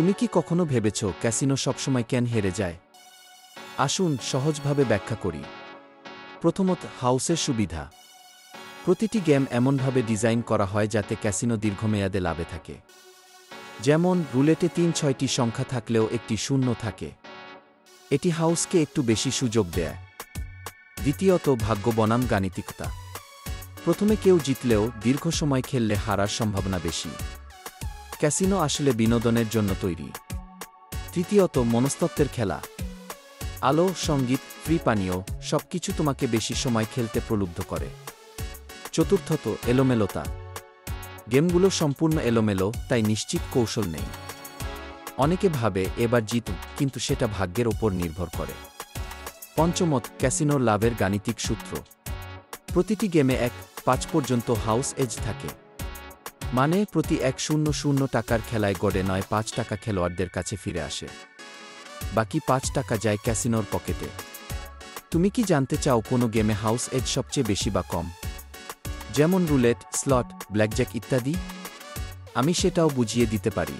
তুমি কি কখনো ভেবেছ ক্যাসিনো সবসময় কেন হেরে যায়? আসুন সহজভাবে ব্যাখ্যা করি। প্রথমত, হাউসের সুবিধা। প্রতিটি গেম এমনভাবে ডিজাইন করা হয় যাতে ক্যাসিনো দীর্ঘমেয়াদে লাভে থাকে। যেমন রুলেটে ৩-৬টি সংখ্যা থাকলেও একটি শূন্য থাকে। এটি হাউসকে একটু বেশি সুযোগ দেয়। দ্বিতীয়ত, ভাগ্য বনাম গাণিতিকতা। প্রথমে কেউ জিতলেও দীর্ঘ সময় খেললে হারার সম্ভাবনা বেশি। ক্যাসিনো আসলে বিনোদনের জন্য তৈরি। তৃতীয়ত, মনস্তত্ত্বের খেলা। আলো, সঙ্গীত, ফ্রি পানীয় সবকিছু তোমাকে বেশি সময় খেলতে প্রলুব্ধ করে। চতুর্থত, এলোমেলোতা। গেমগুলো সম্পূর্ণ এলোমেলো, তাই নিশ্চিত কৌশল নেই। অনেকে ভাবে এবার জিতব, কিন্তু সেটা ভাগ্যের ওপর নির্ভর করে। পঞ্চমত, ক্যাসিনোর লাভের গাণিতিক সূত্র। প্রতিটি গেমে 1-5 পর্যন্ত হাউস এজ থাকে। মানে প্রতি 100 টাকার খেলায় গড়ে 9-5 টাকা খেলোয়াড়দের কাছে ফিরে আসে। বাকি 5 টাকা যায় ক্যাসিনোর পকেটে। তুমি কি জানতে চাও কোনো গেমে হাউস এজ সবচেয়ে বেশি বা কম? যেমন রুলেট, স্লট, ব্ল্যাকজ্যাক ইত্যাদি? আমি সেটাও বুঝিয়ে দিতে পারি।